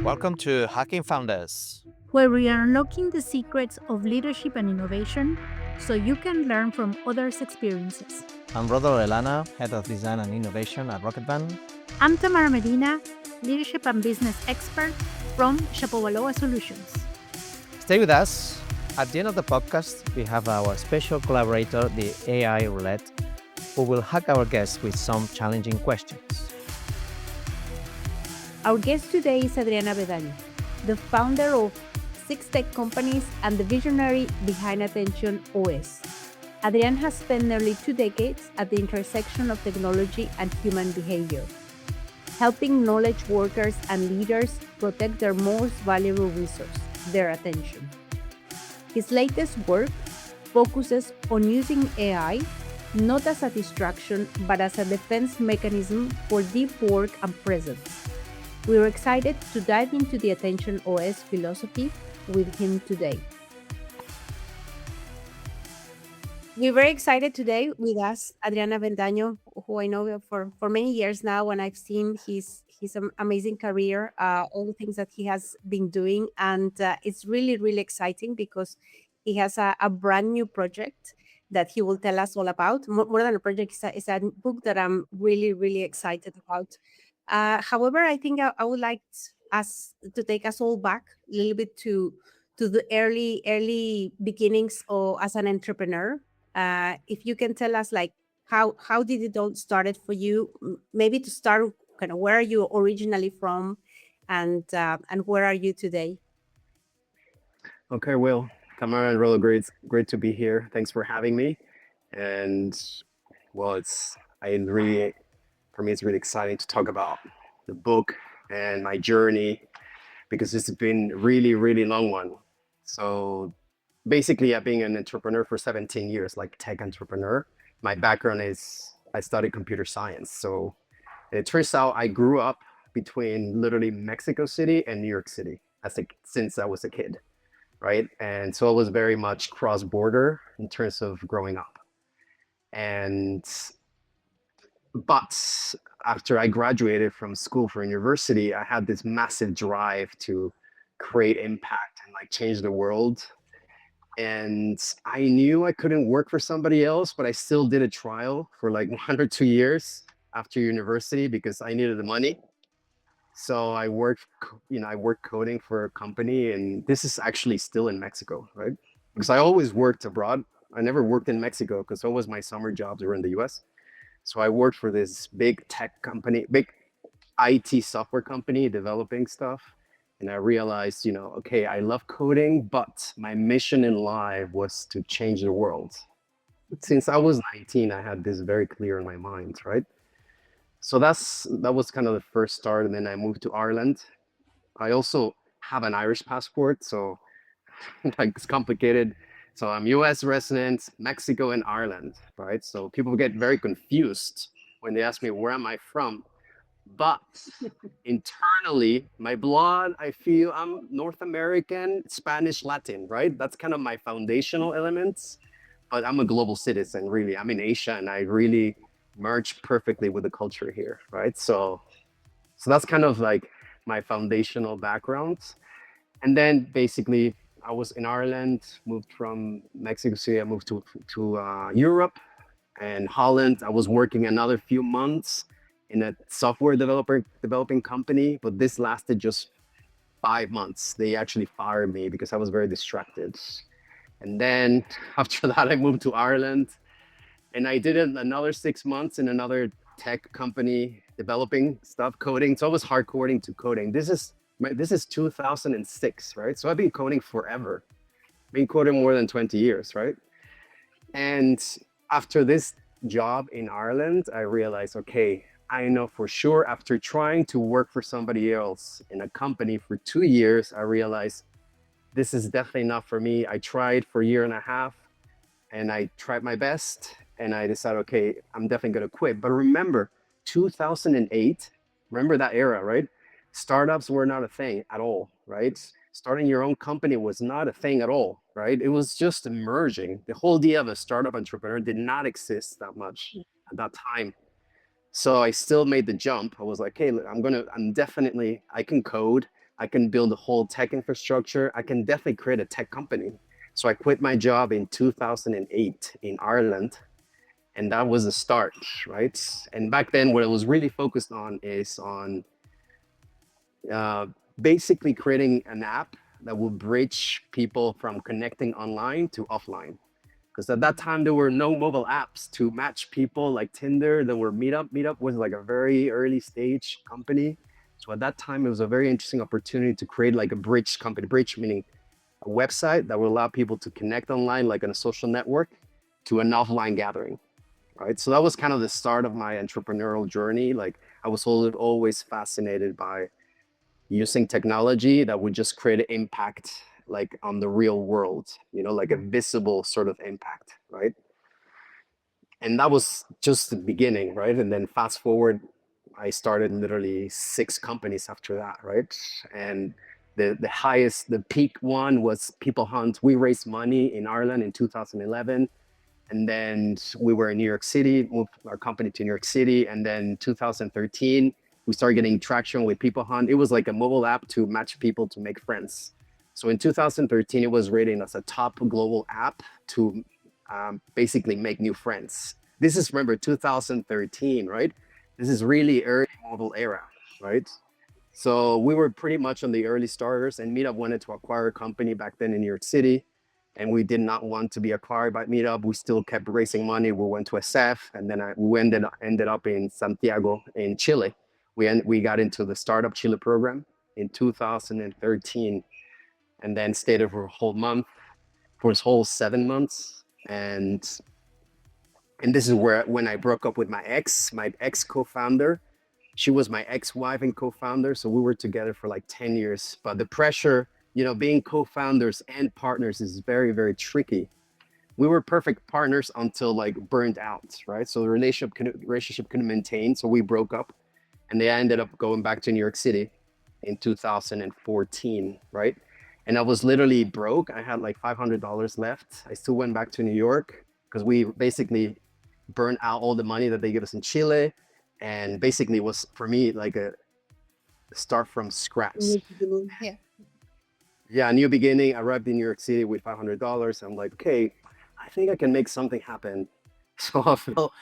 Welcome to Hacking Founders. where we are unlocking the secrets of leadership and innovation so you can learn from others' experiences. I'm Rodolfo Elana, Head of Design and Innovation at Rocketvan. I'm Tamara Medina, leadership and business expert from Shapowaloa Solutions. Stay with us. At the end of the podcast, we have our special collaborator, the AI Roulette, who will hack our guests with some challenging questions. Our guest today is Adrian Avendaño, the founder of 6 tech companies and the visionary behind Attention OS. Adrian has spent nearly 2 decades at the intersection of technology and human behavior, helping knowledge workers and leaders protect their most valuable resource, their attention. His latest work focuses on using AI not as a distraction, but as a defense mechanism for deep work and presence. We're excited to dive into the Attention OS philosophy with him today. We're very excited today with us, Adrian Avendaño, who I know for many years now, and I've seen his amazing career, all the things that he has been doing. And it's really, really exciting because he has a brand new project that he will tell us all about. More than a project, it's a book that I'm really, really excited about. However, I think I would like us to take us all back a little bit to the early beginnings as an entrepreneur. If you can tell us, like, how did it all started for you? Maybe to start, kind of, where are you originally from, and where are you today? Okay, Will, Tamara and Rolo, great to be here. Thanks for having me. And well, for me, it's really exciting to talk about the book and my journey because it's been really, really long one. So basically, I've been an entrepreneur for 17 years, like tech entrepreneur. My background is I studied computer science. So it turns out I grew up between literally Mexico City and New York City since I was a kid, right? And so I was very much cross-border in terms of growing up. But after I graduated from school for university, I had this massive drive to create impact and like change the world. And I knew I couldn't work for somebody else, but I still did a trial for like 1 or 2 years after university because I needed the money. So I worked coding for a company, and this is actually still in Mexico, right? Because I always worked abroad. I never worked in Mexico because always my summer jobs were in the US. So I worked for this big tech company, big IT software company developing stuff. And I realized, okay, I love coding, but my mission in life was to change the world. Since I was 19, I had this very clear in my mind, right? So that was kind of the first start. And then I moved to Ireland. I also have an Irish passport, so like it's complicated. So I'm US resident, Mexico and Ireland, right? So people get very confused when they ask me, where am I from? But internally, my blood, I feel I'm North American, Spanish, Latin, right? That's kind of my foundational elements. But I'm a global citizen, really. I'm in Asia, and I really merge perfectly with the culture here, right? So that's kind of like my foundational background. And then basically, I was in Ireland, moved from Mexico City, I moved to Europe and Holland. I was working another few months in a software developing company, but this lasted just 5 months. They actually fired me because I was very distracted. And then after that, I moved to Ireland, and I did another 6 months in another tech company developing stuff, coding. So I was hardcoding to coding. This is 2006, right? So I've been coding forever. Been coding more than 20 years, right? And after this job in Ireland, I realized, okay, I know for sure after trying to work for somebody else in a company for 2 years, I realized this is definitely not for me. I tried for a year and a half and I tried my best and I decided, okay, I'm definitely going to quit. But remember, 2008, remember that era, right? Startups were not a thing at all, right? Starting your own company was not a thing at all, right? It was just emerging. The whole idea of a startup entrepreneur did not exist that much at that time. So I still made the jump. I was like, hey, I can code. I can build a whole tech infrastructure. I can definitely create a tech company. So I quit my job in 2008 in Ireland, and that was the start, right? And back then, what I was really focused on is on uh, basically creating an app that will bridge people from connecting online to offline. Because at that time, there were no mobile apps to match people like Tinder. There were Meetup. Meetup was like a very early stage company. So at that time, it was a very interesting opportunity to create like a bridge company. Bridge meaning a website that will allow people to connect online, like on a social network, to an offline gathering, right? So that was kind of the start of my entrepreneurial journey. Like I was always fascinated by using technology that would just create an impact like on the real world, like a visible sort of impact, right? And that was just the beginning, right? And then fast forward, I started literally 6 companies after that, right? And the peak one was People Hunt. We raised money in Ireland in 2011, and then we were in New York City, moved our company to New York City, and then 2013 we started getting traction with People Hunt. It was like a mobile app to match people to make friends. So in 2013 it was rated as a top global app to basically make new friends. This is, remember, 2013, right? This is really early mobile era, right? So we were pretty much on the early starters, and Meetup wanted to acquire a company back then in New York City, and we did not want to be acquired by Meetup. We still kept raising money. We went to SF, and then we ended up in Santiago in Chile. We got into the Startup Chile program in 2013, and then stayed there for a whole month, for his whole 7 months, and this is when I broke up with my ex co-founder. She was my ex-wife and co-founder, so we were together for like 10 years. But the pressure, being co-founders and partners is very, very tricky. We were perfect partners until like burned out, right? So the relationship couldn't maintain, so we broke up, and they ended up going back to New York City in 2014, right? And I was literally broke. I had like $500 left. I still went back to New York because we basically burned out all the money that they gave us in Chile, and basically was for me like a start from scratch. Yeah. Yeah, new beginning. I arrived in New York City with $500. I'm like, okay, I think I can make something happen. So I felt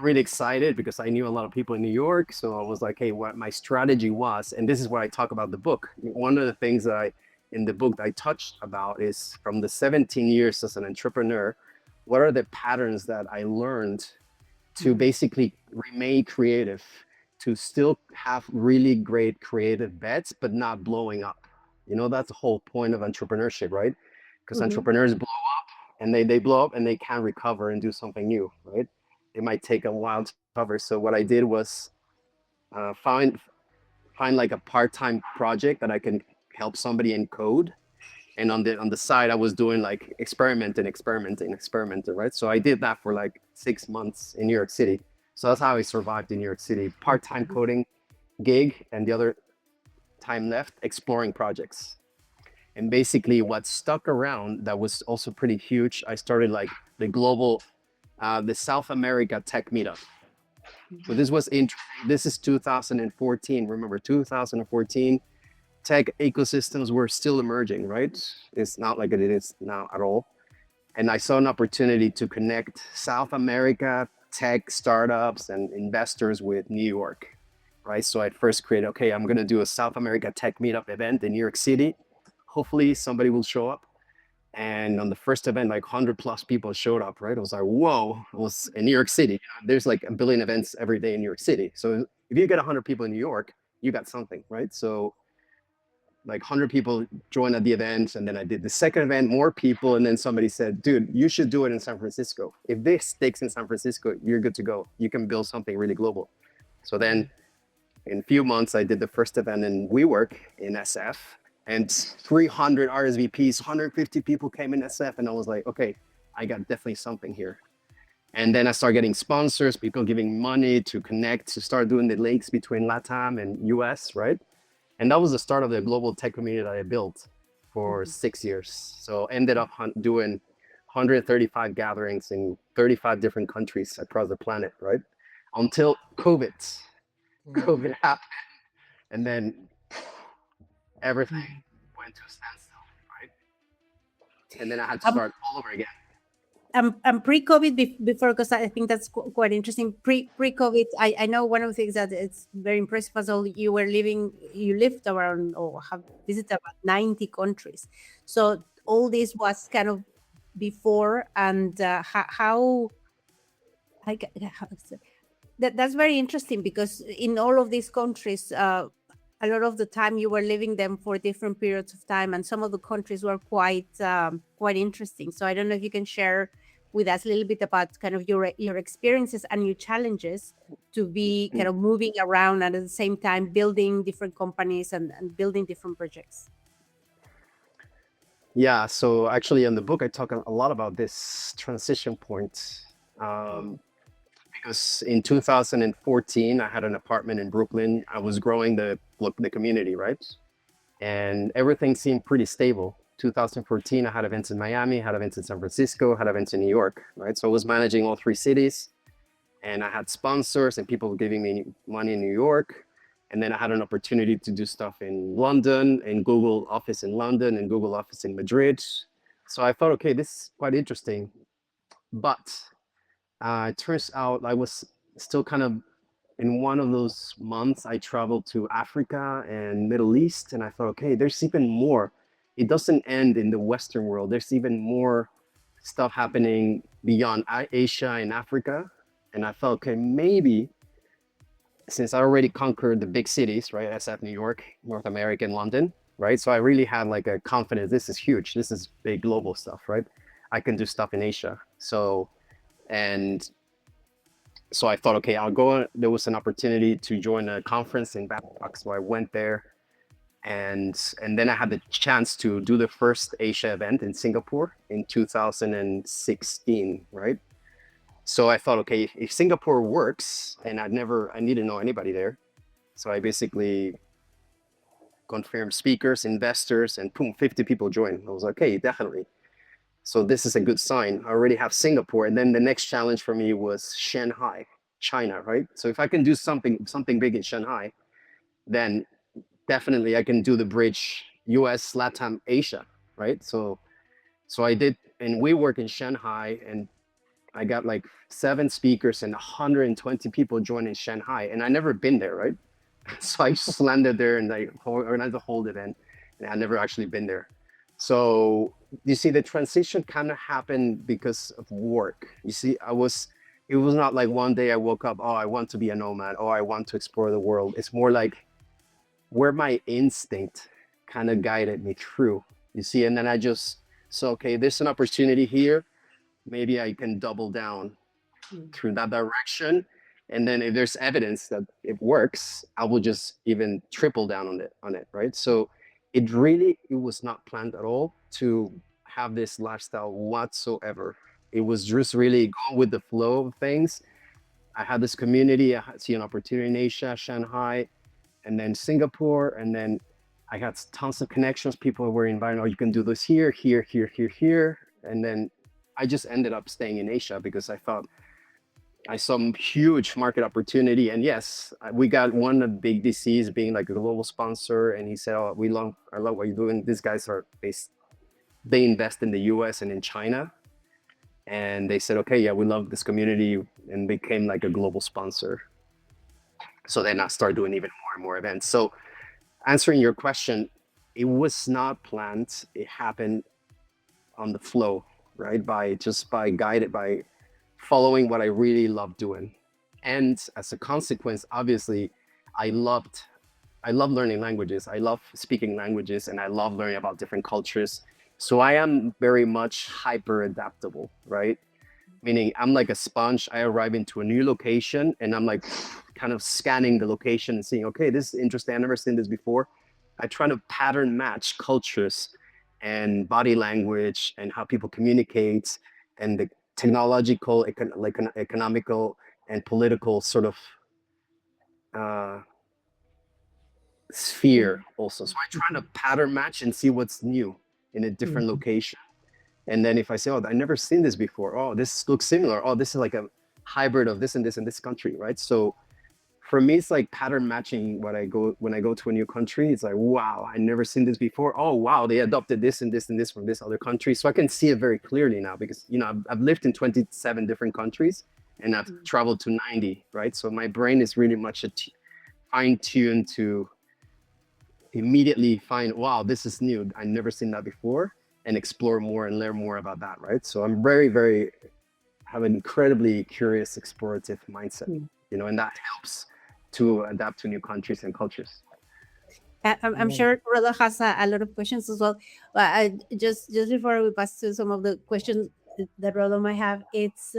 really excited because I knew a lot of people in New York. So I was like, hey, what my strategy was, and this is what I talk about the book. One of the things that in the book that I touched about is from the 17 years as an entrepreneur, what are the patterns that I learned to basically remain creative, to still have really great creative bets, but not blowing up. That's the whole point of entrepreneurship, right? Because entrepreneurs blow up, and they blow up and they can't recover and do something new, right? It might take a while to recover. So what I did was find like a part-time project that I can help somebody in code. And on the side, I was doing like experimenting, right? So I did that for like 6 months in New York City. So that's how I survived in New York City. Part-time coding gig, and the other time left exploring projects. And basically what stuck around that was also pretty huge, I started like the global, the South America Tech Meetup. But this is 2014. Remember, 2014, tech ecosystems were still emerging, right? It's not like it is now at all. And I saw an opportunity to connect South America tech startups and investors with New York, right? So I first created, okay, I'm going to do a South America tech meetup event in New York City. Hopefully somebody will show up. And on the first event, like 100+ people showed up, right? I was like, whoa, it was in New York City. There's like a billion events every day in New York City. So if you get 100 people in New York, you got something, right? So like 100 people joined at the event, and then I did the second event, more people, and then somebody said, dude, you should do it in San Francisco. If this sticks in San Francisco, you're good to go. You can build something really global. So then in a few months, I did the first event in WeWork in SF, and 300 RSVPs, 150 people came in SF, and I was like, okay, I got definitely something here. And then I started getting sponsors, people giving money to connect, to start doing the links between LATAM and US, right? And that was the start of the global tech community that I built for 6 years. So ended up doing 135 gatherings in 35 different countries across the planet, right? Until COVID happened. And then everything went to a standstill, right? And then I had to Um, start all over again. and pre-COVID, before, because I think that's quite interesting. Pre-COVID, I know one of the things that it's very impressive as well. You lived around or have visited about 90 countries. So all this was kind of before, and how I how, that's very interesting, because in all of these countries, a lot of the time you were living them for different periods of time, and some of the countries were quite interesting. So I don't know if you can share with us a little bit about kind of your experiences and your challenges to be kind of moving around and at the same time building different companies and building different projects. Yeah, so actually in the book, I talk a lot about this transition point. Because in 2014, I had an apartment in Brooklyn. I was growing the community, right? And everything seemed pretty stable. 2014, I had events in Miami, had events in San Francisco, had events in New York, right? So I was managing all three cities, and I had sponsors and people giving me money in New York. And then I had an opportunity to do stuff in London, in Google office in London, and Google office in Madrid. So I thought, okay, this is quite interesting. But it turns out I was still kind of in one of those months. I traveled to Africa and Middle East, and I thought, okay, there's even more. It doesn't end in the Western world. There's even more stuff happening beyond Asia and Africa. And I thought, okay, maybe since I already conquered the big cities, right? SF, New York, North America, and London, right? So I really had like a confidence. This is huge. This is big global stuff, right? I can do stuff in Asia. And so I thought, okay, I'll go. There was an opportunity to join a conference in Bangkok, so I went there, and then I had the chance to do the first Asia event in Singapore in 2016, right? So I thought, okay, if Singapore works, and I didn't know anybody there, so I basically confirmed speakers, investors, and boom, 50 people joined. I was like, okay, definitely. So this is a good sign. I already have Singapore. And then the next challenge for me was Shanghai, China, right? So if I can do something big in Shanghai, then definitely I can do the bridge US, Latam, Asia, right? So I did, and we work in Shanghai, and I got like 7 speakers and 120 people joined in Shanghai, and I never been there, right? So I just landed there and I organized the whole event, and I never actually been there. So you see, the transition kind of happened because of work. You see, it was not like one day I woke up, oh, I want to be a nomad, oh, I want to explore the world. It's more like where my instinct kind of guided me through, you see, and then so, okay, there's an opportunity here. Maybe I can double down through that direction. And then if there's evidence that it works, I will just even triple down on it, right? So it was not planned at all to have this lifestyle whatsoever. It was just really going with the flow of things. I had this community. I see an opportunity in Asia, Shanghai, and then Singapore. And then I had tons of connections. People were inviting, oh, you can do this here, here, here, here, here. And then I just ended up staying in Asia because I thought I saw a huge market opportunity. And yes, we got one of the big DCs being like a global sponsor. And he said, oh, I love what you're doing. These guys they invest in the US and in China. And they said, okay, yeah, we love this community, and became like a global sponsor. So then I started doing even more and more events. So answering your question, it was not planned. It happened on the flow, right? By guided by following what I really love doing. And as a consequence, obviously, I love learning languages. I love speaking languages, and I love learning about different cultures. So I am very much hyper adaptable, right? Meaning I'm like a sponge. I arrive into a new location, and I'm like kind of scanning the location and seeing, okay, this is interesting. I've never seen this before. I try to pattern match cultures and body language and how people communicate, and the technological, economical, and political sort of sphere also. So I try to pattern match and see what's new in a different location. And then if I say, oh, I've never seen this before. Oh, this looks similar. Oh, this is like a hybrid of this and this in this country, right? So for me, it's like pattern matching. When I go to a new country, it's like, wow, I never seen this before. Oh wow, they adopted this and this and this from this other country. So I can see it very clearly now because I've lived in 27 different countries and I've traveled to 90, right? So my brain is really much fine-tuned to immediately find, wow, this is new. I've never seen that before, and explore more and learn more about that, right? So I'm very, very have an incredibly curious, explorative mindset, and that helps to adapt to new countries and cultures. I'm sure Rolo has a lot of questions as well. But just before we pass to some of the questions that Rolo might have, it's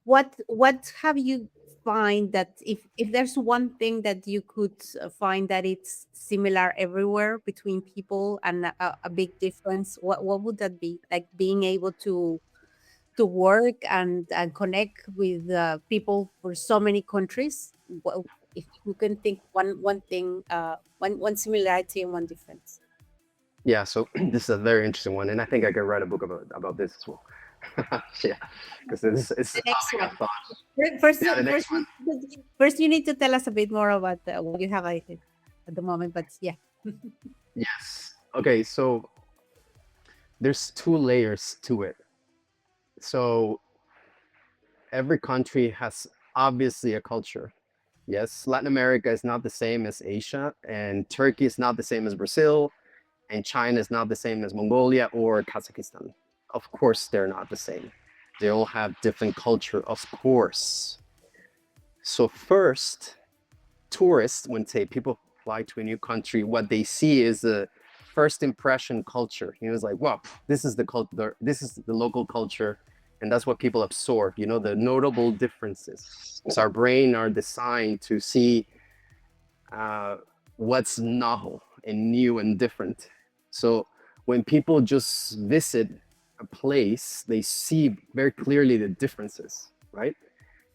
what have you find that if there's one thing that you could find that it's similar everywhere between people and a big difference, what would that be? Like being able to work and connect with people for so many countries. If you can think one thing, one similarity and one difference. Yeah, so this is a very interesting one, and I think I could write a book about this as well. Yeah, because it's The a next topic one. I've thought. First, Yeah, the next first, one. first, you need to tell us a bit more about what you have at the moment. But yeah, Yes. Okay, so there's two layers to it. So every country has obviously a culture. Yes, Latin America is not the same as Asia, and Turkey is not the same as Brazil, and China is not the same as Mongolia or Kazakhstan. Of course, they're not the same. They all have different culture, of course. So first, tourists, when say people fly to a new country, what they see is the first impression culture. It's like, wow, this is the culture, this is the local culture, and that's what people absorb. The notable differences. Because our brain are designed to see what's novel and new and different. So when people just visit a place, they see very clearly the differences, right?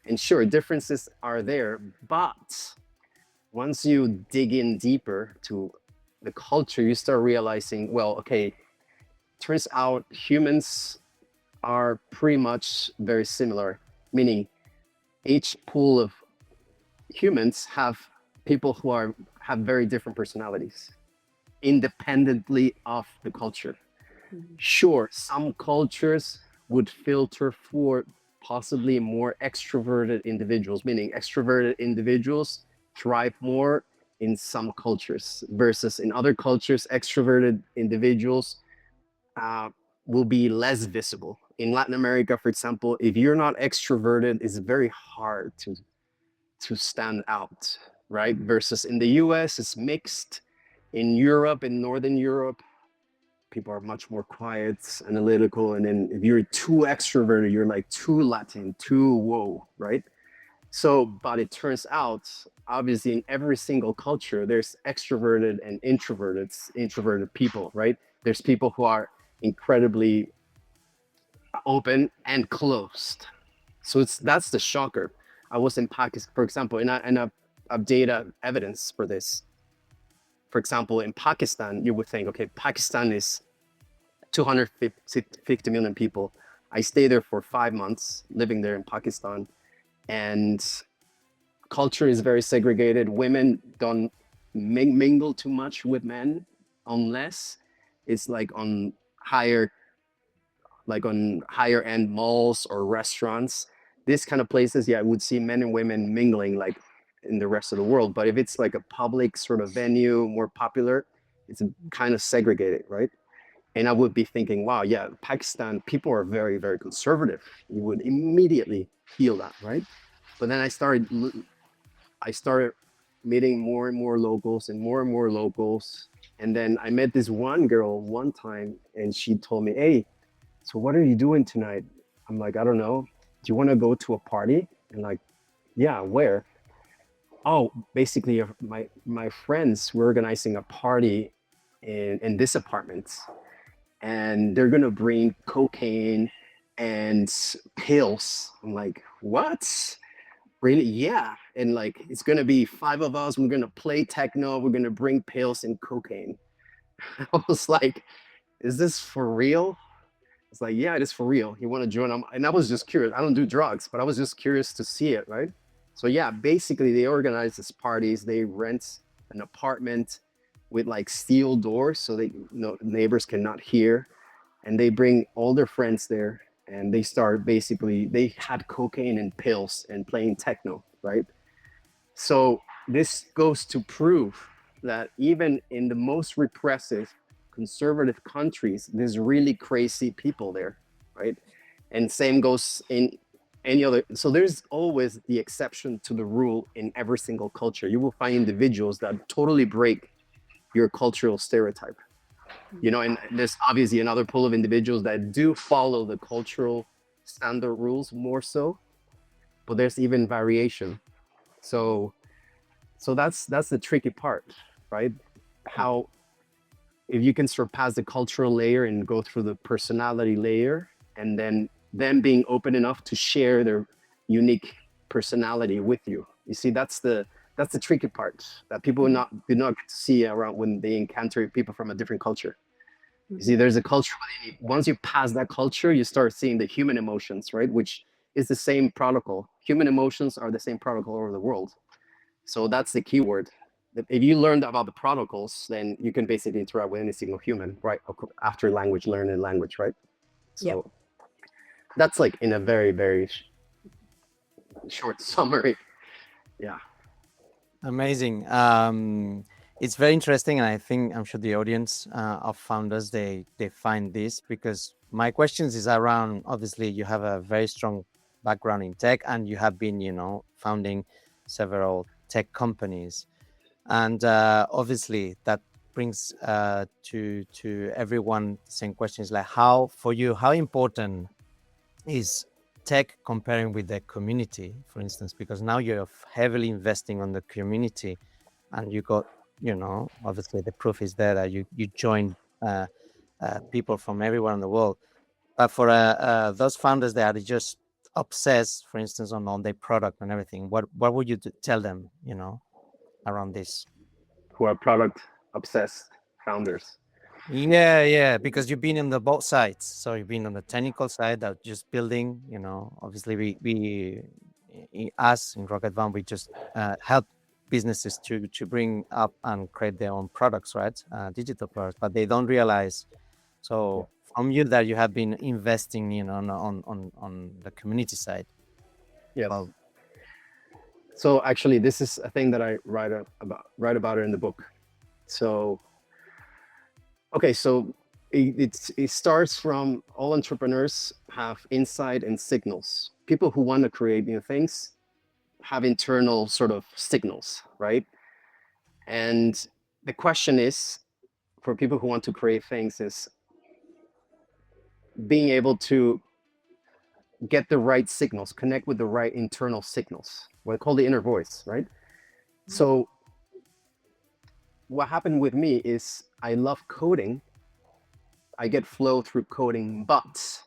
And sure, differences are there, but once you dig in deeper to the culture, you start realizing, well, okay, turns out humans are pretty much very similar, meaning each pool of humans have people who have very different personalities independently of the culture. Sure, some cultures would filter for possibly more extroverted individuals, meaning extroverted individuals thrive more in some cultures versus in other cultures, extroverted individuals will be less visible. In Latin America, for example, if you're not extroverted, it's very hard to stand out, right? Versus in the US, it's mixed. In Europe, in Northern Europe, people are much more quiet, analytical. And then if you're too extroverted, you're like too Latin, too whoa, right? So, but it turns out, obviously, in every single culture, there's extroverted and introverted people, right? There's people who are incredibly open and closed. So that's the shocker. I was in Pakistan, for example, and I've data evidence for this. For example, in Pakistan, you would think, okay, Pakistan is 250 million people. I stayed there for 5 months, living there in Pakistan, and culture is very segregated. Women don't mingle too much with men unless it's like on higher end malls or restaurants. This kind of places, yeah, I would see men and women mingling like in the rest of the world. But if it's like a public sort of venue, more popular, it's kind of segregated, right? And I would be thinking, wow, yeah, Pakistan, people are very, very conservative. You would immediately feel that, right? But then I started meeting more and more locals and more locals. And then I met this one girl one time, and she told me, hey, so what are you doing tonight? I'm like, I don't know. Do you want to go to a party? And like, yeah, where? Oh, basically my friends were organizing a party in this apartment, and they're gonna bring cocaine and pills. I'm like, what? Really? Yeah. And like, it's gonna be 5 of us. We're gonna play techno. We're gonna bring pills and cocaine. I was like, is this for real? It's like, yeah, it is for real. You want to join them? And I was just curious. I don't do drugs, but I was just curious to see it, right? So yeah, basically they organize these parties. They rent an apartment with like steel doors so they neighbors cannot hear, and they bring all their friends there, and they start basically they had cocaine and pills and playing techno, right? So this goes to prove that even in the most repressive conservative countries, there's really crazy people there, right? And same goes in any other. So there's always the exception to the rule in every single culture. You will find individuals that totally break your cultural stereotype. And there's obviously another pool of individuals that do follow the cultural standard rules more so, but there's even variation. So that's the tricky part, right? How if you can surpass the cultural layer and go through the personality layer, and then them being open enough to share their unique personality with you. You see, that's the tricky part that people do not get to see around when they encounter people from a different culture. You see, there's a culture. Once you pass that culture, you start seeing the human emotions, right? Which is the same protocol. Human emotions are the same protocol over the world. So that's the key word. If you learned about the protocols, then you can basically interact with any single human, right? After language, learning language, right? So that's like in a very, very short summary. Yeah. Amazing. It's very interesting, and I think I'm sure the audience of founders they find this, because my questions is around, obviously you have a very strong background in tech, and you have been founding several tech companies, and obviously that brings to everyone the same questions, like how important is tech comparing with the community, for instance, because now you're heavily investing on the community, and you got obviously the proof is there that you join people from everywhere in the world. But for those founders that are just obsessed, for instance, on their product and everything, what would you tell them around this? Who are product obsessed founders. Yeah, because you've been in the both sides. So you've been on the technical side that just building, obviously us in Rocket Van, we just help businesses to bring up and create their own products, right? Digital products, but they don't realize. So from you that you have been investing, on the community side. Yes. Well, So actually, this is a thing that I write about it in the book. So, okay, so it starts from all entrepreneurs have insight and signals. People who want to create new things have internal sort of signals, right? And the question is, for people who want to create things, is being able to get the right signals, connect with the right internal signals, what I call the inner voice, right? So what happened with me is I love coding. I get flow through coding, but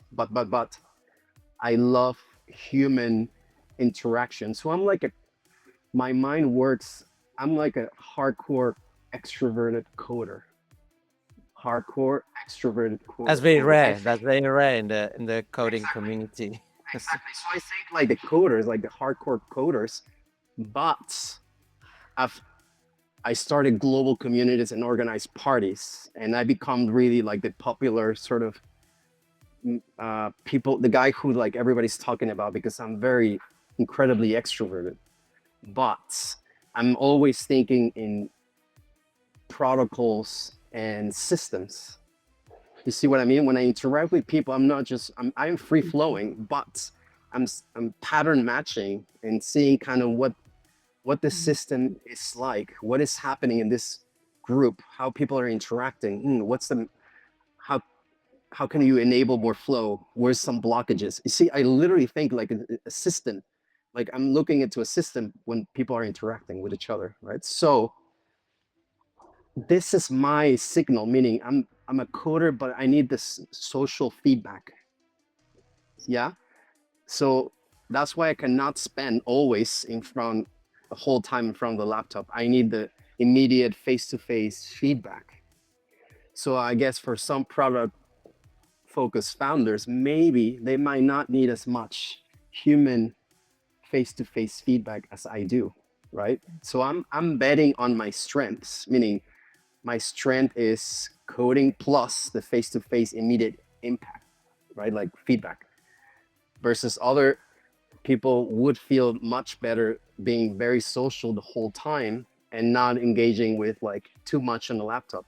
I love human interaction. So my mind works. I'm like a hardcore extroverted coder. Hardcore extroverted coder. that's very rare. That's very rare in the coding community. Exactly. So I think like the coders, like the hardcore coders, but I started global communities and organized parties, and I become really like the popular sort of people, the guy who like everybody's talking about, because I'm very incredibly extroverted, but I'm always thinking in protocols and systems. You see what I mean? When I interact with people, I'm not just I'm free flowing, but I'm pattern matching and seeing kind of what the system is like, what is happening in this group, how people are interacting, how can you enable more flow, where's some blockages. You see, I literally think like a system, like I'm looking into a system when people are interacting with each other, right? So this is my signal, meaning I'm a coder, but I need this social feedback. Yeah. So that's why I cannot spend always the whole time in front of the laptop. I need the immediate face-to-face feedback. So I guess for some product focused founders, maybe they might not need as much human face-to-face feedback as I do, right? So I'm betting on my strengths, meaning my strength is coding plus the face-to-face immediate impact, right? Like feedback, versus other people would feel much better being very social the whole time and not engaging with like too much on the laptop.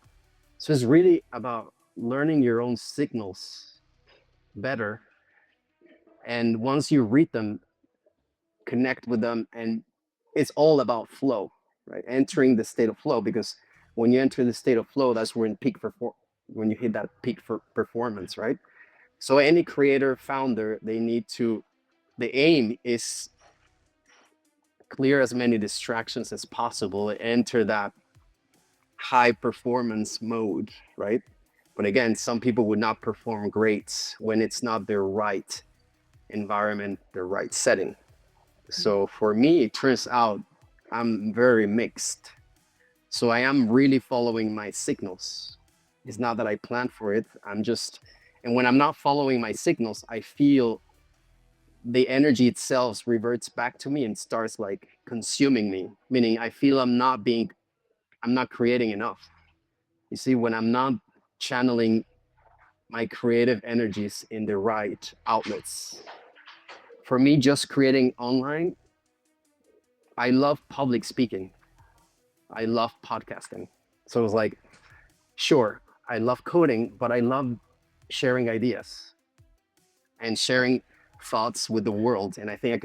So it's really about learning your own signals better. And once you read them, connect with them, and it's all about flow, right? Entering the state of flow, because when you enter the state of flow, that's when you hit that peak for performance, right? So any creator, founder, the aim is clear as many distractions as possible, enter that high performance mode, right? But again, some people would not perform great when it's not their right environment, their right setting. So for me, it turns out I'm very mixed. So I am really following my signals. It's not that I plan for it. And when I'm not following my signals, I feel the energy itself reverts back to me and starts like consuming me, meaning I feel I'm not creating enough. You see, when I'm not channeling my creative energies in the right outlets. For me, just creating online, I love public speaking. I love podcasting. So it was like, sure, I love coding, but I love sharing ideas and sharing thoughts with the world. And I think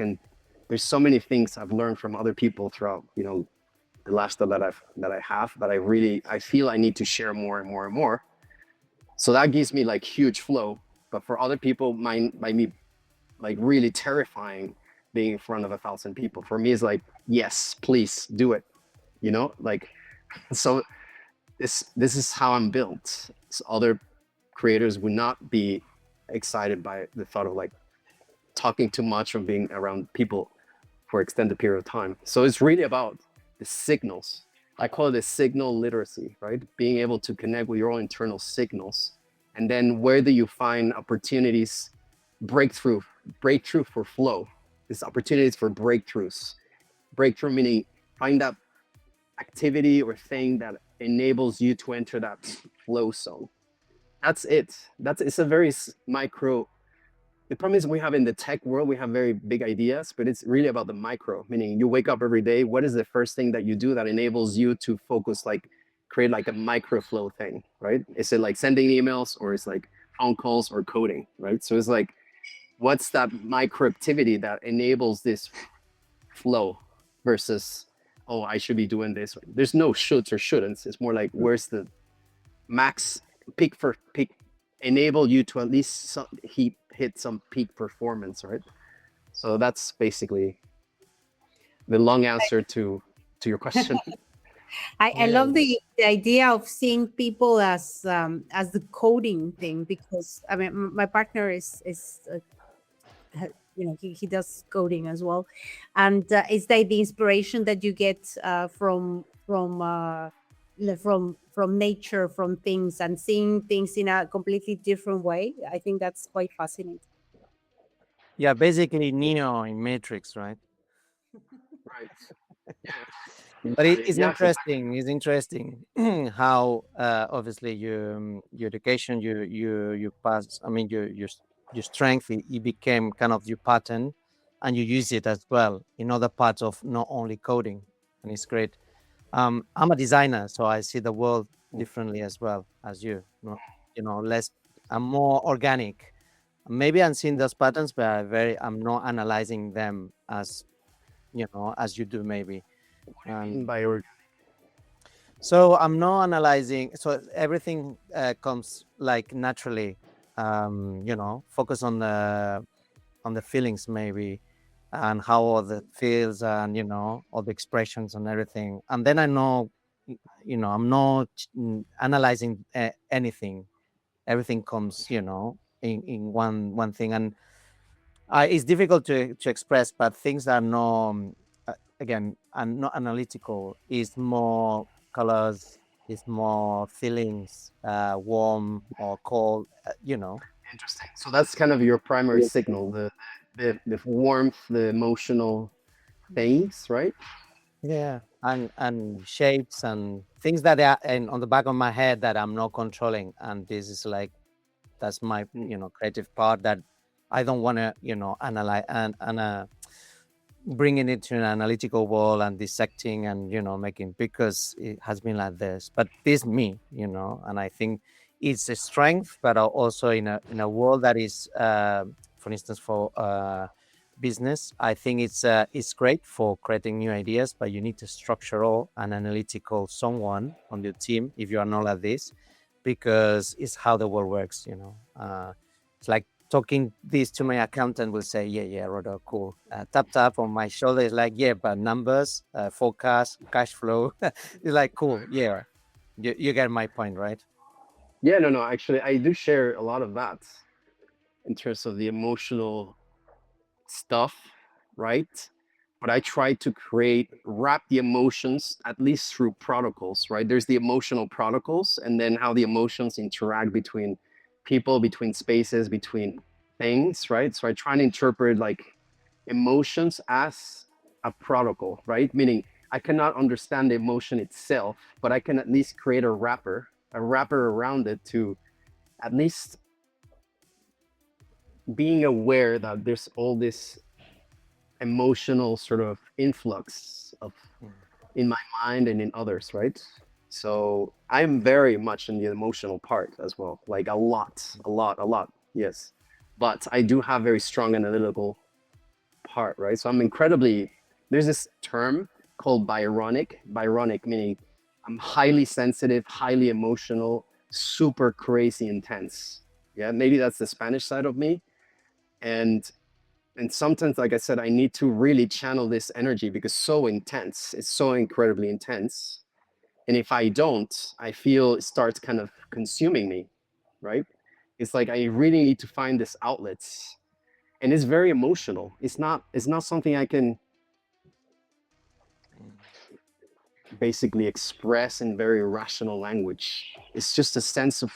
there's so many things I've learned from other people throughout, the lifestyle that I have, that I feel I need to share more and more and more. So that gives me like huge flow. But for other people, might be like really terrifying being in front of 1,000 people. For me, it's like, yes, please do it. Like, so this is how I'm built. So other creators would not be excited by the thought of like talking too much or being around people for extended period of time. So it's really about the signals. I call it the signal literacy, right? Being able to connect with your own internal signals. And then where do you find opportunities, breakthrough for flow? These opportunities for breakthroughs. Breakthrough meaning find that activity or thing that enables you to enter that flow zone. That's it. It's a very micro. The problem is we have in the tech world, we have very big ideas, but it's really about the micro, meaning you wake up every day. What is the first thing that you do that enables you to focus, like create like a micro flow thing, right? Is it like sending emails, or it's like phone calls or coding, right? So it's like, what's that micro activity that enables this flow versus, oh, I should be doing this. There's no shoulds or shouldn'ts. It's more like, where's the max peak enable you to at least hit some peak performance, right? So that's basically the long answer to your question. I love the idea of seeing people as the coding thing, because I mean my partner is he does coding as well, and it's like the inspiration that you get from nature, from things, and seeing things in a completely different way. I think that's quite fascinating. Yeah, basically Neo in Matrix, right? Right. But it's Yeah, exactly. interesting. It's interesting how obviously your education, you pass. I mean, your strength, it became kind of your pattern, and you use it as well in other parts of not only coding, and it's great. I'm a designer, so I see the world differently as well as you. Less. I'm more organic. Maybe I'm seeing those patterns, but I'm not analyzing them as as you do maybe. And By your so I'm not analyzing. So everything comes like naturally. Focus on the feelings maybe, and how all the feels, and all the expressions and everything. And then I know, I'm not analyzing anything. Everything comes, in one thing, and it's difficult to express. But things that are no, again, and not analytical, is more colors, is more feelings, warm or cold. interesting. So that's kind of your primary signal, the warmth, the emotional things, right? Yeah, and shapes and things that are and on the back of my head that I'm not controlling, and this is like that's my creative part that I don't want to analyze and bringing it to an analytical wall and dissecting and making because it has been like this, but this me, and I think it's a strength, but also in a world that is, for instance, for business. I think it's great for creating new ideas, but you need to structural and analytical someone on your team if you are not like this, because it's how the world works. It's like talking this to my accountant will say, yeah, Rodo, cool. Tap on my shoulder is like, yeah, but numbers, forecast, cash flow. It's like, cool, yeah. You get my point, right? Yeah, no, actually, I do share a lot of that in terms of the emotional stuff, right? But I try to wrap the emotions at least through protocols, right? There's the emotional protocols, and then how the emotions interact between people, between spaces, between things, right? So I try and interpret like emotions as a protocol, right? Meaning I cannot understand the emotion itself, but I can at least create a wrapper around it to at least being aware that there's all this emotional sort of influx of in my mind and in others, right? So I'm very much in the emotional part as well, like a lot, yes. But I do have very strong analytical part, right? So I'm incredibly, there's this term called Byronic meaning I'm highly sensitive, highly emotional, super crazy intense. Yeah, maybe that's the Spanish side of me. And sometimes, like I said, I need to really channel this energy because it's so incredibly intense. And if I don't, I feel it starts kind of consuming me, right? It's like I really need to find this outlets, and it's very emotional. It's not something I can basically express in very rational language. It's just a sense of,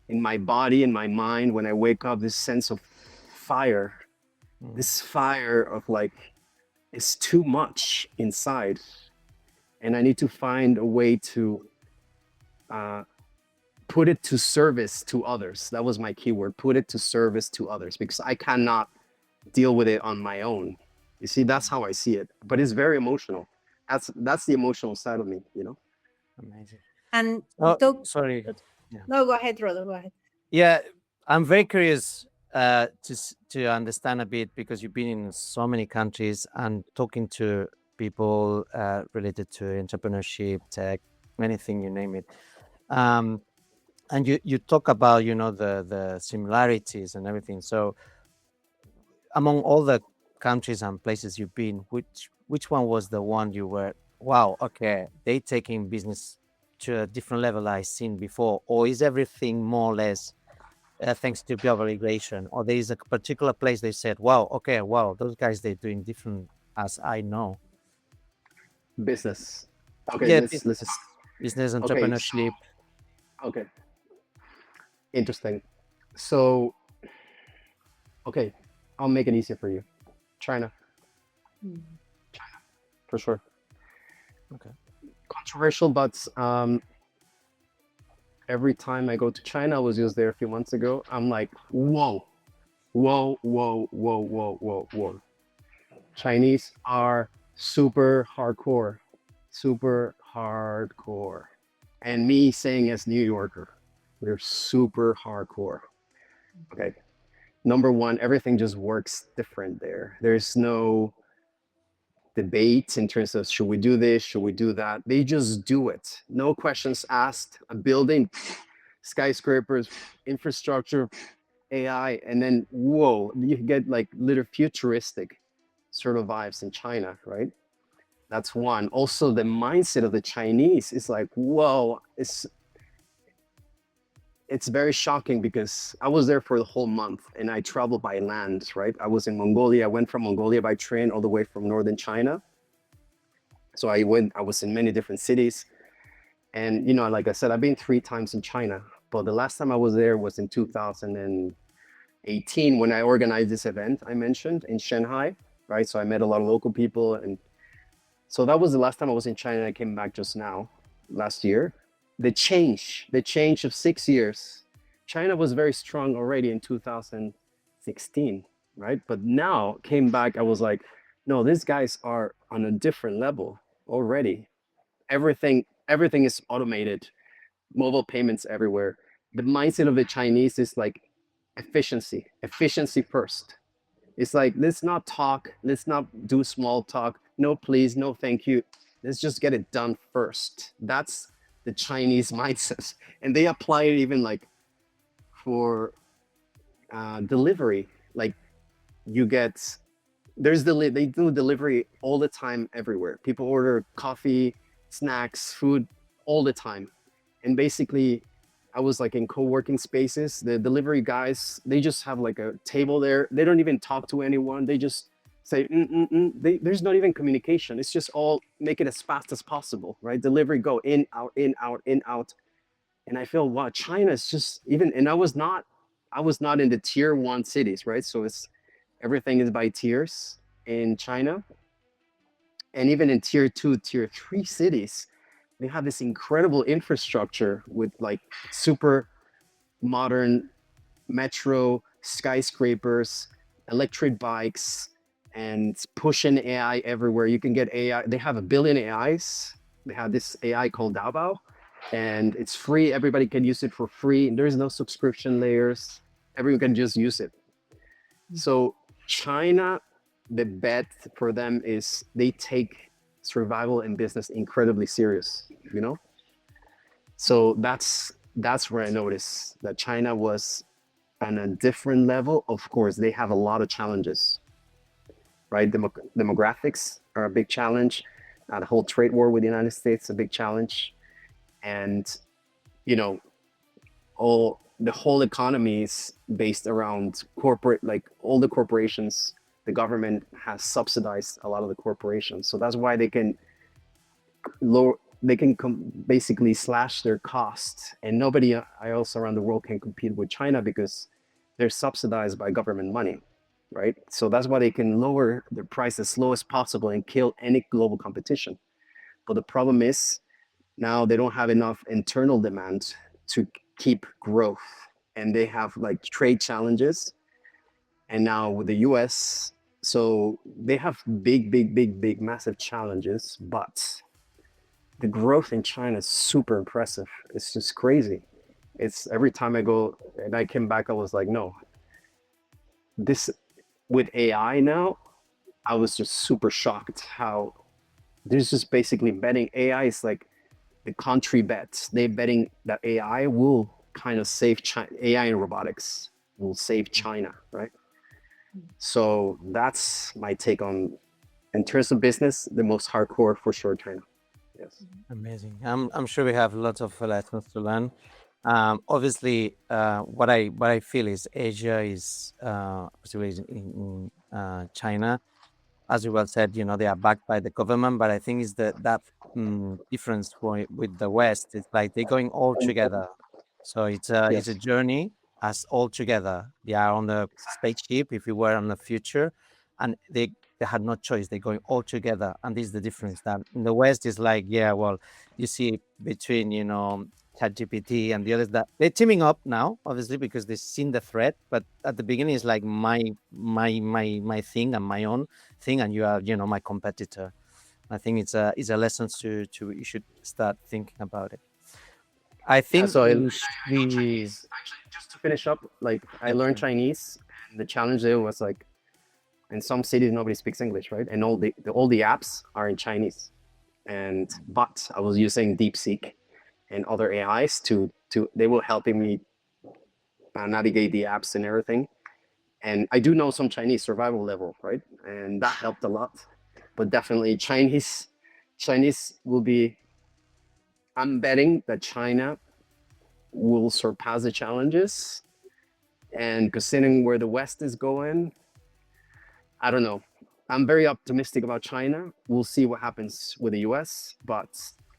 in my body, in my mind, when I wake up, this sense of fire, this fire of like, it's too much inside, and I need to find a way to put it to service to others. That was my keyword, put it to service to others, because I cannot deal with it on my own. You see, that's how I see it, but it's very emotional. That's the emotional side of me. Amazing. And Oh, sorry. Yeah. no, go ahead, Rodo, go ahead. Yeah, I'm very curious to understand a bit because you've been in so many countries and talking to people related to entrepreneurship, tech, anything you name it. And you talk about the similarities and everything. So among all the countries and places you've been, which one was the one you were, wow, okay, they taking business to a different level I've seen before, or is everything more or less thanks to global migration, or there is a particular place they said, wow, okay, wow, those guys they're doing different as I know. Business. Okay, Yeah, let's just, business okay, entrepreneurship. okay, interesting. So, okay, I'll make it easier for you. China, for sure. Okay. Controversial, but every time I go to China, I was just there a few months ago, I'm like, whoa, whoa, whoa, whoa, whoa, whoa, whoa. Chinese are super hardcore, super hardcore. And me saying as New Yorker, we're super hardcore. Okay. Number one, everything just works different there. There's no debate in terms of should we do this, should we do that. They just do it. No questions asked. A building, skyscrapers, infrastructure, AI, and then whoa, you get like little futuristic sort of vibes in China, right? That's one. Also, the mindset of the Chinese is like, whoa, it's very shocking because I was there for the whole month and I traveled by land, right? I was in Mongolia. I went from Mongolia by train all the way from northern China. So I was in many different cities. And, like I said, I've been 3 times in China, but the last time I was there was in 2018. 2018 when I organized this event I mentioned in Shanghai, right? So I met a lot of local people, and so that was the last time I was in China. I came back just now, last year. The change of 6 years. China was very strong already in 2016, right? But now came back, I was like, no, these guys are on a different level already. Everything is automated, mobile payments everywhere. The mindset of the Chinese is like efficiency first. It's like, let's not talk, let's not do small talk. No, please, no, thank you. Let's just get it done first. That's the Chinese mindset. And they apply it even like for delivery. Like you get, they do delivery all the time everywhere. People order coffee, snacks, food all the time. And basically, I was like in co-working spaces. The delivery guys, they just have like a table there. They don't even talk to anyone. They just say, there's not even communication. It's just all make it as fast as possible, right? Delivery, go in, out, in, out, in, out. And I feel, wow, China is just even, and I was not in the tier 1 cities, right? So it's, everything is by tiers in China. And even in tier 2, tier 3 cities, they have this incredible infrastructure with like super modern metro, skyscrapers, electric bikes, and pushing AI everywhere. You can get AI. They have 1 billion AIs. They have this AI called Daobao, and it's free. Everybody can use it for free. And there's no subscription layers. Everyone can just use it. So China, the bet for them is they take survival and business incredibly serious, you know? So that's where I noticed that China was on a different level. Of course, they have a lot of challenges, right? Demographics are a big challenge. The whole trade war with the United States, a big challenge. And, you know, the whole economy is based around corporate, like all the corporations, the government has subsidized a lot of the corporations. So that's why they can basically slash their costs, and nobody else around the world can compete with China because they're subsidized by government money, right? So that's why they can lower their price as low as possible and kill any global competition. But the problem is now they don't have enough internal demand to keep growth, and they have like trade challenges. And now with the US, so they have big, massive challenges, but the growth in China is super impressive. It's just crazy. It's every time I go, and I came back, I was like, no, this with AI now, I was just super shocked how there's just basically betting. AI is like the country bets. They're betting that AI will kind of save China. AI and robotics will save China, right? So that's my take on, in terms of business, the most hardcore for sure, China. Yes. Amazing. I'm sure we have lots of lessons to learn. Obviously, what I feel is Asia is particularly in China, as you well said, you know, they are backed by the government, but I think is that difference with the West. It's like they're going all together. So it's a Yes. journey as all together. They are on the spaceship, if you were on the future, and they had no choice. They're going all together, and this is the difference. That in the West is like, yeah, well, you see between, you know, ChatGPT and the others that they're teaming up now, obviously because they've seen the threat. But at the beginning, it's like my thing and my own thing, and you are, you know, my competitor. I think it's a lesson to you should start thinking about it. I Yeah, think so I we learned we Chinese. Actually, just to finish up, like I learned okay. Chinese, and the challenge there was like, in some cities nobody speaks English, right? And all the apps are in Chinese. And but I was using DeepSeek and other AIs to they were helping me navigate the apps and everything. And I do know some Chinese survival level, right? And that helped a lot. But definitely Chinese will be. I'm betting that China will surpass the challenges. And considering where the West is going, I don't know. I'm very optimistic about China. We'll see what happens with the US, but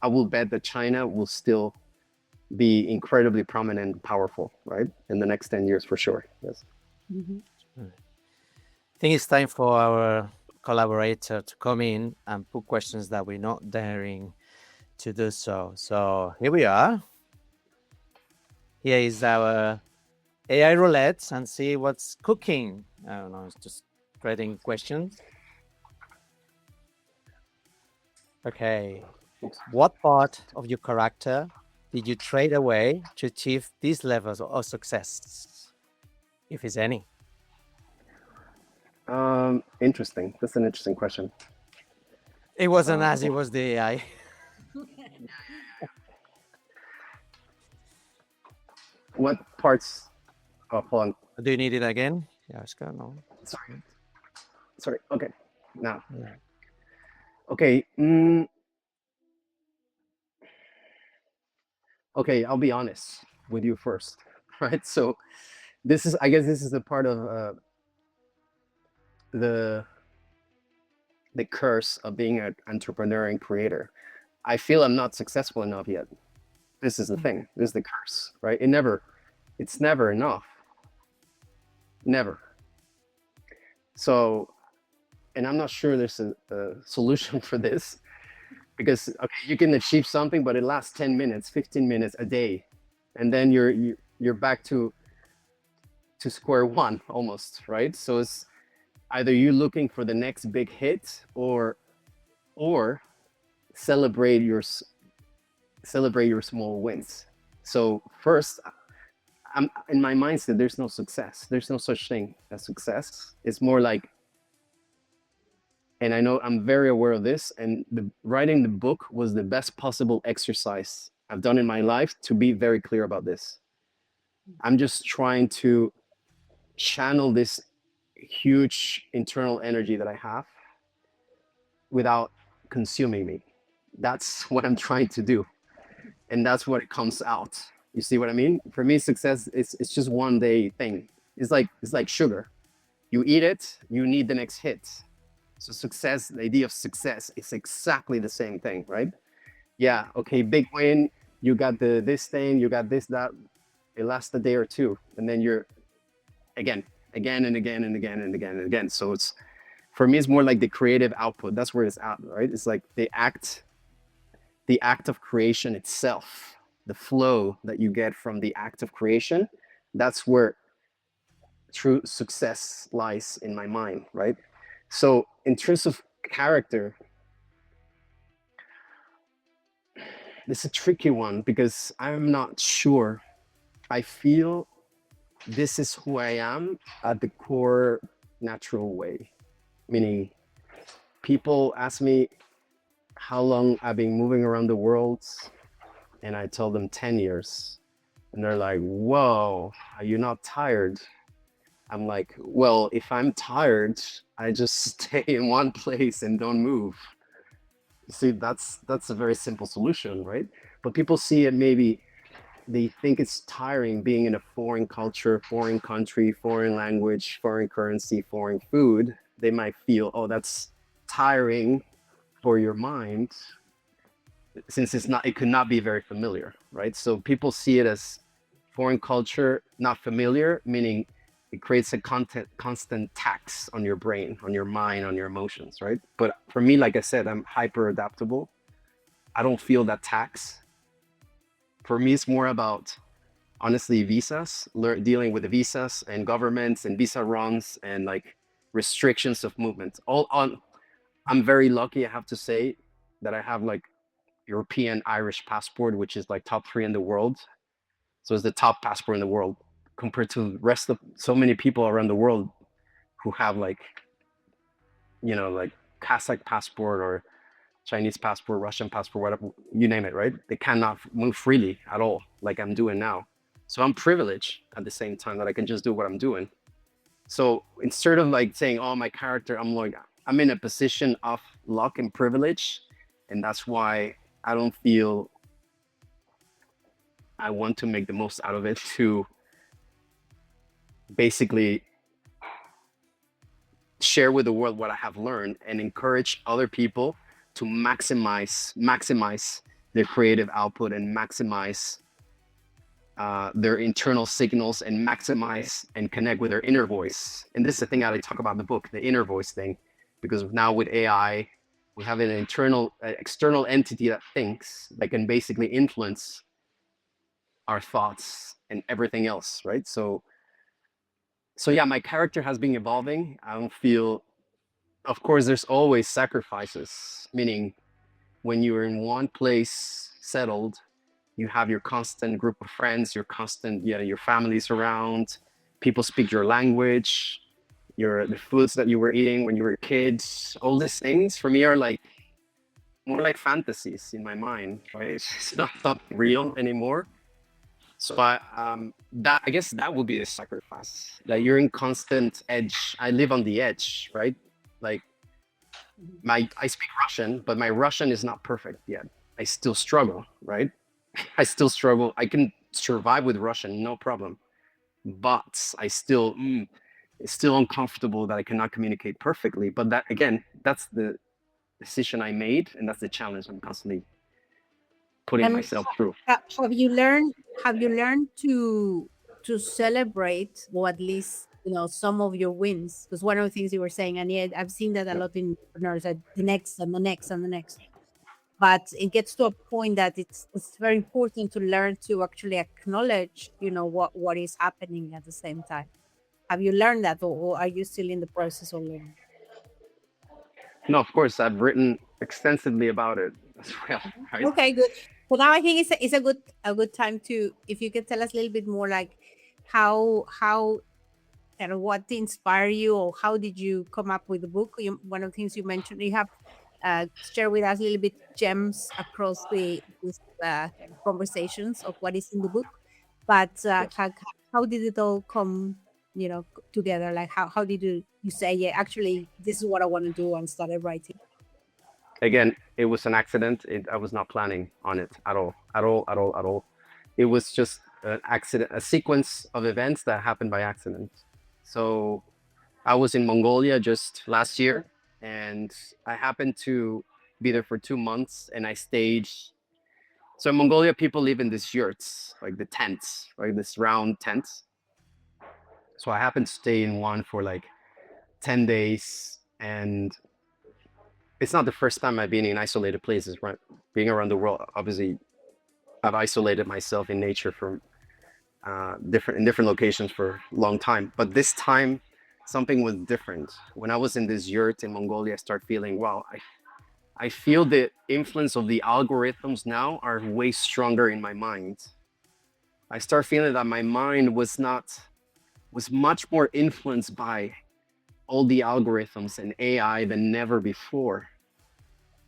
I will bet that China will still be incredibly prominent and powerful, right? In the next 10 years for sure. Yes. Mhm. I think it's time for our collaborator to come in and put questions that we're not daring to do so. So here we are. Here is our AI roulette and see what's cooking. I don't know, it's just creating questions. Okay. What part of your character did you trade away to achieve these levels of success, if it's any? Interesting. That's an interesting question. It wasn't as it was the AI. What parts? Oh, hold on. Do you need it again? Yeah, it's good. No. Sorry. Okay. Now. Yeah. Okay. Okay. I'll be honest with you first, right? So, I guess this is the part of the curse of being an entrepreneur and creator. I feel I'm not successful enough yet. This is the thing. This is the curse, right? It's never enough. Never. So, and I'm not sure there's a solution for this, because okay, you can achieve something, but it lasts 10 minutes, 15 minutes a day, and then you're back to square one almost, right? So it's either you looking for the next big hit, or celebrate your small wins. So first, I'm in my mindset, there's no success. There's no such thing as success. It's more like, and I know I'm very aware of this, and writing the book was the best possible exercise I've done in my life to be very clear about this. I'm just trying to channel this huge internal energy that I have without consuming me. That's what I'm trying to do. And that's what it comes out. You see what I mean? For me, success it's just one day thing. It's like sugar. You eat it, you need the next hit. So success, the idea of success is exactly the same thing, right? Yeah, okay, big win, you got this thing, you got this, that. It lasts a day or two, and then you're again and again and again and again and again. So it's, for me, it's more like the creative output. That's where it's at, right? It's like the act of creation itself, the flow that you get from the act of creation. That's where true success lies in my mind, right? So in terms of character, this is a tricky one because I'm not sure. I feel this is who I am at the core natural way. Meaning, people ask me how long I've been moving around the world, and I tell them 10 years. And they're like, whoa, are you not tired? I'm like, well, if I'm tired, I just stay in one place and don't move. See, that's a very simple solution, right? But people see it, maybe they think it's tiring being in a foreign culture, foreign country, foreign language, foreign currency, foreign food. They might feel, oh, that's tiring for your mind, since it could not be very familiar, right? So people see it as foreign culture, not familiar, meaning it creates a constant tax on your brain, on your mind, on your emotions, right? But for me, like I said, I'm hyper adaptable. I don't feel that tax. For me, it's more about, honestly, visas, dealing with the visas and governments and visa runs and like restrictions of movement. I'm very lucky, I have to say, that I have like European Irish passport, which is like top 3 in the world. So it's the top passport in the world compared to the rest of so many people around the world who have like, like Kazakh passport or Chinese passport, Russian passport, whatever, you name it, right? They cannot move freely at all, like I'm doing now. So I'm privileged at the same time that I can just do what I'm doing. So instead of like saying, oh, my character, I'm in a position of luck and privilege. And that's why I don't feel I want to make the most out of it, to basically share with the world what I have learned and encourage other people to maximize their creative output and maximize their internal signals and maximize and connect with their inner voice. And this is the thing that I talk about in the book, the inner voice thing, because now with AI, we have an external entity that thinks, that can basically influence our thoughts and everything else, right? So yeah, my character has been evolving. I don't feel, of course, there's always sacrifices, meaning when you're in one place settled, you have your constant group of friends, your family's around, people speak your language, the foods that you were eating when you were kids, all these things for me are like more like fantasies in my mind, right? It's not real anymore. So I guess that would be the sacrifice. Like you're in constant edge. I live on the edge, right? Like I speak Russian, but my Russian is not perfect yet. I still struggle, right? I still struggle. I can survive with Russian, no problem. But it's still uncomfortable that I cannot communicate perfectly. But that again, that's the decision I made, and that's the challenge I'm constantly putting myself through. Have you learned to celebrate, or at least some of your wins? Because one of the things you were saying, and yet I've seen that a lot in entrepreneurs, that the next and the next and the next. But it gets to a point that it's very important to learn to actually acknowledge, what is happening at the same time. Have you learned that, or are you still in the process of learning? No, of course, I've written extensively about it as well. Right? Okay, good. Well, now I think it's a good time to, if you could tell us a little bit more, like how kind of what inspired you, or how did you come up with the book? One of the things you mentioned, you have share with us a little bit gems across these conversations of what is in the book. But how did it all come, together? Like how did you say, yeah, actually, this is what I want to do, and started writing? Again, it was an accident. I was not planning on it at all. It was just an accident, a sequence of events that happened by accident. So I was in Mongolia just last year, and I happened to be there for 2 months, and I staged. So in Mongolia, people live in these yurts, like the tents, right? This round tents. So I happened to stay in one for like 10 days, and it's not the first time I've been in isolated places, right? Being around the world, obviously, I've isolated myself in nature from different locations for a long time. But this time, something was different. When I was in this yurt in Mongolia, I start feeling, wow, I feel the influence of the algorithms now are way stronger in my mind. I start feeling that my mind was much more influenced by all the algorithms and AI than never before.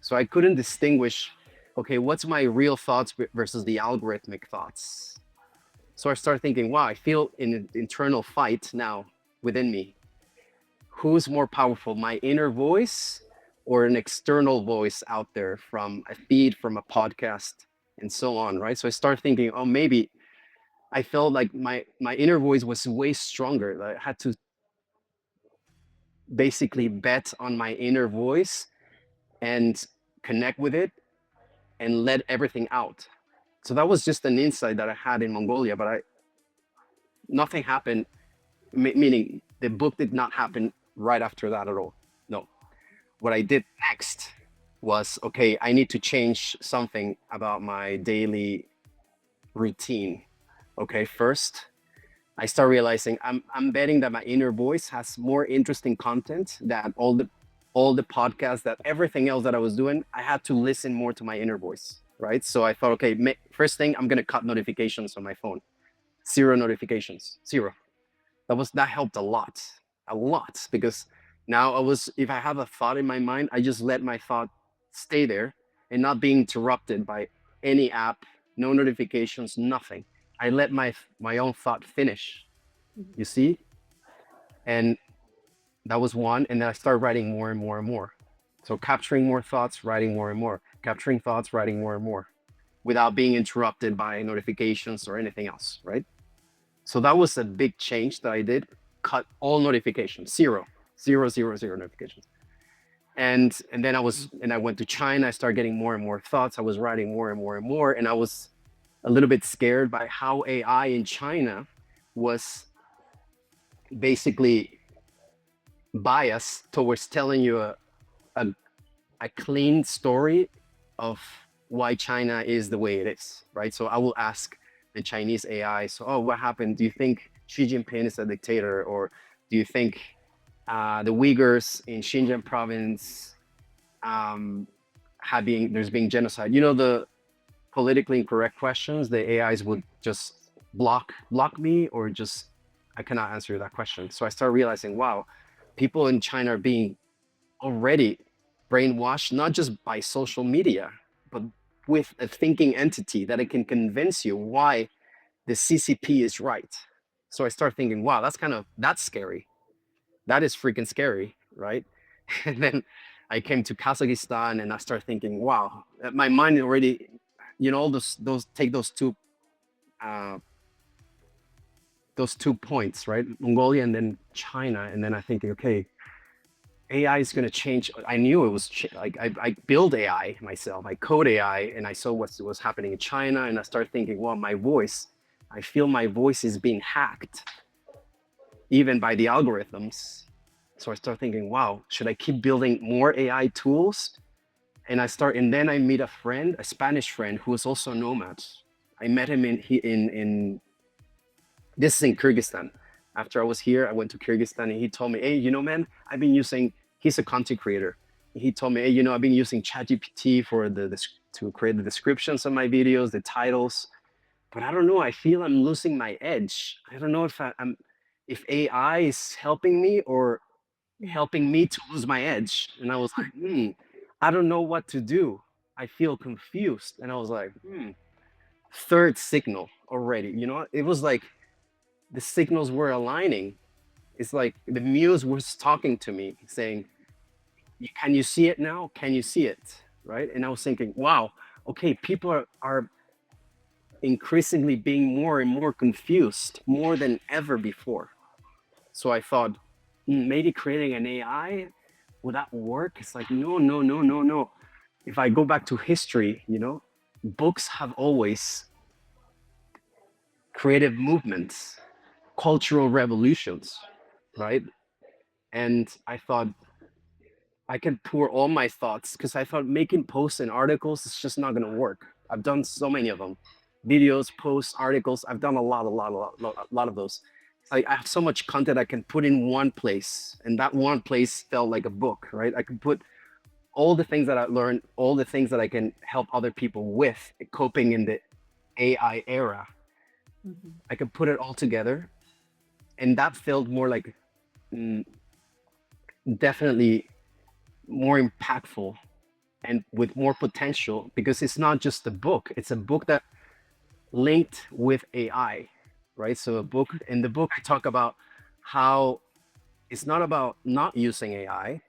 So I couldn't distinguish, okay, what's my real thoughts versus the algorithmic thoughts? So I started thinking, wow, I feel an internal fight now within me. Who's more powerful, my inner voice or an external voice out there from a feed, from a podcast, and so on, right? So I started thinking, oh, maybe I felt like my inner voice was way stronger. I had to basically bet on my inner voice and connect with it and let everything out. So that was just an insight that I had in Mongolia, but nothing happened, meaning the book did not happen right after that at all. No. What I did next was, okay, I need to change something about my daily routine. Okay, first, I start realizing I'm betting that my inner voice has more interesting content than all the podcasts, that everything else that I was doing. I had to listen more to my inner voice, right? So I thought, okay, first thing, I'm gonna cut notifications on my phone. 0 notifications, 0. That helped a lot, because now if I have a thought in my mind, I just let my thought stay there and not being interrupted by any app, no notifications, nothing. I let my own thought finish, you see? And that was one. And then I started writing more and more and more. So capturing more thoughts, writing more and more, capturing thoughts, writing more and more, without being interrupted by notifications or anything else, right? So that was a big change that I did. Cut all notifications, 0 notifications. And then I went to China. I started getting more and more thoughts. I was writing more and more and more. And I was a little bit scared by how AI in China was basically biased towards telling you a, a clean story of why China is the way it is, right? So I will ask the Chinese AI, so, oh, what happened? Do you think Xi Jinping is a dictator? Or do you think the Uyghurs in Xinjiang province there's being genocide? You know, the politically incorrect questions, the AIs would just block me, or just, I cannot answer that question. So I started realizing, wow, people in China are being already brainwashed, not just by social media, but with a thinking entity that it can convince you why the CCP is right. So I start thinking, wow, that's scary. That is freaking scary, right? And then I came to Kazakhstan and I started thinking, wow, my mind already, you know, those take those 2 points, right? Mongolia and then China. And then I think, okay, AI is going to change. I knew it was like I build AI myself. I code AI, and I saw what was happening in China, and I started thinking, well, my voice, I feel my voice is being hacked, even by the algorithms. So I started thinking, wow, should I keep building more AI tools? And then I meet a friend, a Spanish friend, who was also a nomad. I met him in this is in Kyrgyzstan. After I was here, I went to Kyrgyzstan, and he told me, hey, you know, man, he's a content creator. He told me, hey, you know, I've been using ChatGPT for to create the descriptions of my videos, the titles, but I don't know, I feel I'm losing my edge. I don't know if AI is helping me or helping me to lose my edge. And I was like, I don't know what to do. I feel confused. And I was like, third signal already. You know, it was like the signals were aligning. It's like the muse was talking to me saying, can you see it now? Can you see it? Right? And I was thinking, wow, okay, people are increasingly being more and more confused, more than ever before. So I thought, maybe creating an AI, would that work? It's like, no. If I go back to history, you know, books have always creative movements, cultural revolutions, right? And I thought I can pour all my thoughts, because I thought making posts and articles is just not going to work. I've done so many of them, videos, posts, articles. I've done a lot of those. I have so much content I can put in one place, and that one place felt like a book, right? I can put all the things that I learned, all the things that I can help other people with coping in the AI era. I can put it all together, and that felt more like definitely more impactful and with more potential, because it's not just a book, it's a book that linked with AI, right? So in the book I talk about how it's not about not using AI,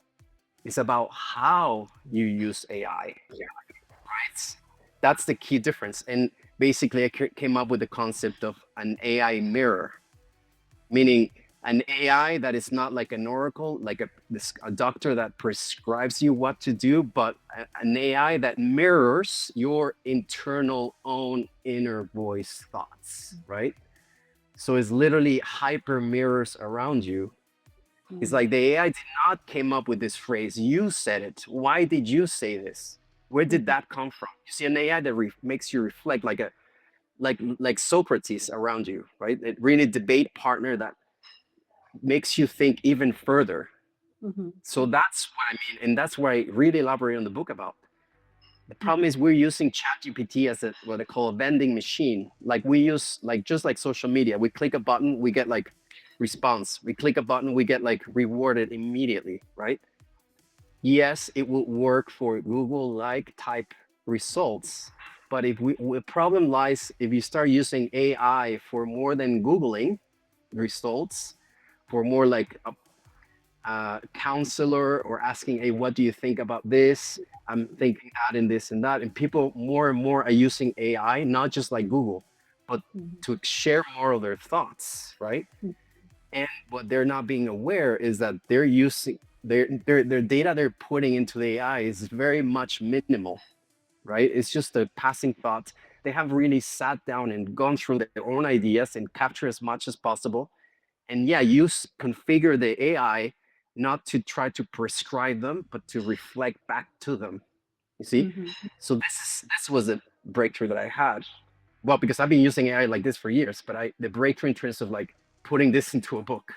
it's about how you use AI, right? That's the key difference. And basically I came up with the concept of an AI mirror, meaning an AI that is not like an oracle, like a doctor that prescribes you what to do, but an AI that mirrors your internal own inner voice thoughts, right? So it's literally hyper mirrors around you. It's like the AI did not came up with this phrase. You said it. Why did you say this? Where did that come from? You see an AI that makes you reflect like Socrates around you, right? It really debate partner that makes you think even further. So that's what I mean, and that's why I really elaborate on the book about. The problem is we're using ChatGPT as what they call a vending machine. Like we use just like social media. We click a button, we get like response. We click a button, we get like rewarded immediately, right? Yes, it will work for Google-like type results, but the problem lies if you start using AI for more than Googling results, for more like a counselor, or asking, hey, what do you think about this? I'm thinking that and this and that. And people more and more are using AI, not just like Google, but to share more of their thoughts, right? And what they're not being aware is that they're using their data they're putting into the AI is very much minimal, right? It's just a passing thought they have really sat down and gone through their own ideas and capture as much as possible. And yeah, configure the AI not to try to prescribe them, but to reflect back to them. You see? Mhm. So this was a breakthrough that I had. Well, because I've been using AI like this for years, but the breakthrough in terms of like putting this into a book,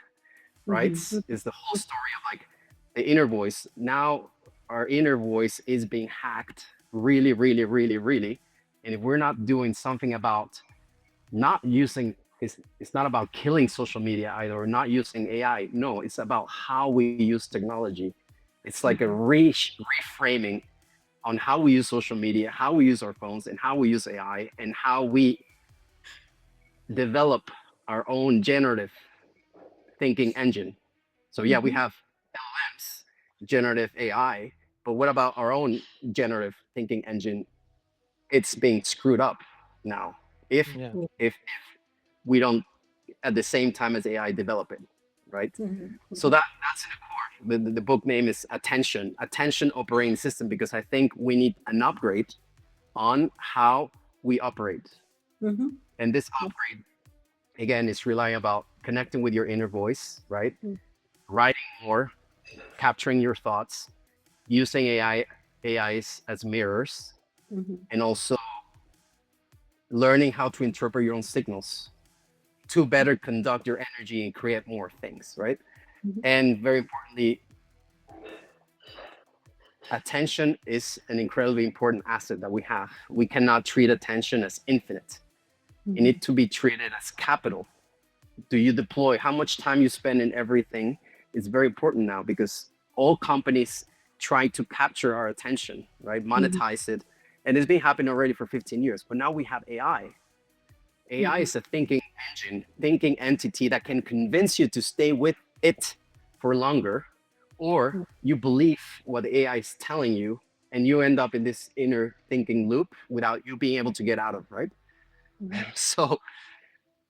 right? Mhm. Is the whole story of like the inner voice. Now our inner voice is being hacked really, really, really, really. And if we're not doing something about not using, it's not about killing social media either, or not using AI. No, it's about how we use technology. It's like a reframing on how we use social media, how we use our phones, and how we use AI, and how we develop our own generative thinking engine. So yeah, we Mhm. have LLMs, generative AI, but what about our own generative thinking engine? It's being screwed up now. If Yeah. if we don't at the same time as AI develop it, right? Mhm. So that's in the core. The book name is Attention Operating System, because I think we need an upgrade on how we operate. Mhm. And this upgrade, again, is relying about connecting with your inner voice, right? Mm. Writing more, capturing your thoughts, using AIs as mirrors, Mhm. and also learning how to interpret your own signals to better conduct your energy and create more things, right? Mhm. And very importantly, attention is an incredibly important asset that we have. We cannot treat attention as infinite. You need to be treated as capital. Do you deploy? How much time you spend in everything is very important now, because all companies try to capture our attention, right? Monetize it. And it's been happening already for 15 years. But now we have AI. AI is a thinking engine, thinking entity that can convince you to stay with it for longer, or you believe what the AI is telling you, and you end up in this inner thinking loop without you being able to get out of, right? So,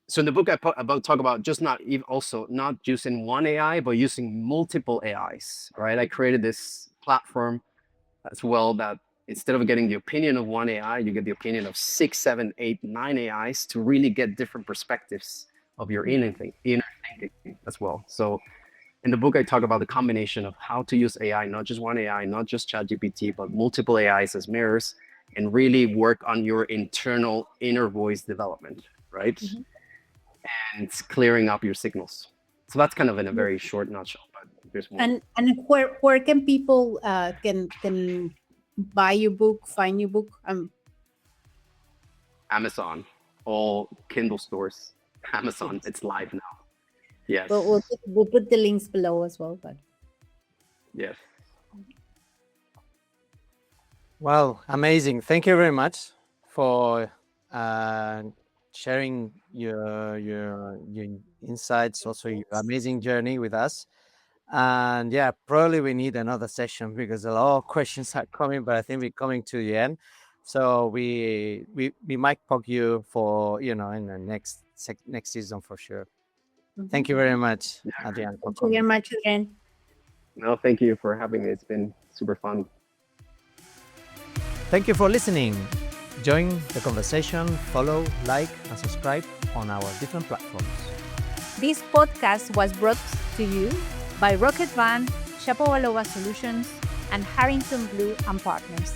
so in the book talk about just not even also not using one AI, but using multiple AIs, right? I created this platform as well that instead of getting the opinion of one AI, you get the opinion of 6, 7, 8, 9 AIs to really get different perspectives of your inner thinking as well. So in the book, I talk about the combination of how to use AI, not just one AI, not just ChatGPT, but multiple AIs as mirrors, and really work on your internal inner voice development, right? And clearing up your signals. So that's kind of in a very short nutshell, but there's more. And where can people can buy your book, find your book? Amazon, all Kindle stores. Amazon, it's live now. Yes. We'll put the links below as well. But Yes. Well, amazing. Thank you very much for sharing your insights, also your amazing journey with us. And yeah, probably we need another session because a lot of questions are coming, but I think we're coming to the end. So we might poke you for in the next season for sure. Thank you very much, Adrian, for thank you very coming. much, Adrian. No, thank you for having me. It's been super fun. Thank you for listening. Join the conversation, follow, like, and subscribe on our different platforms. This podcast was brought to you by Rocket Van, Shapowaloa Solutions, and Harrington Blue and Partners.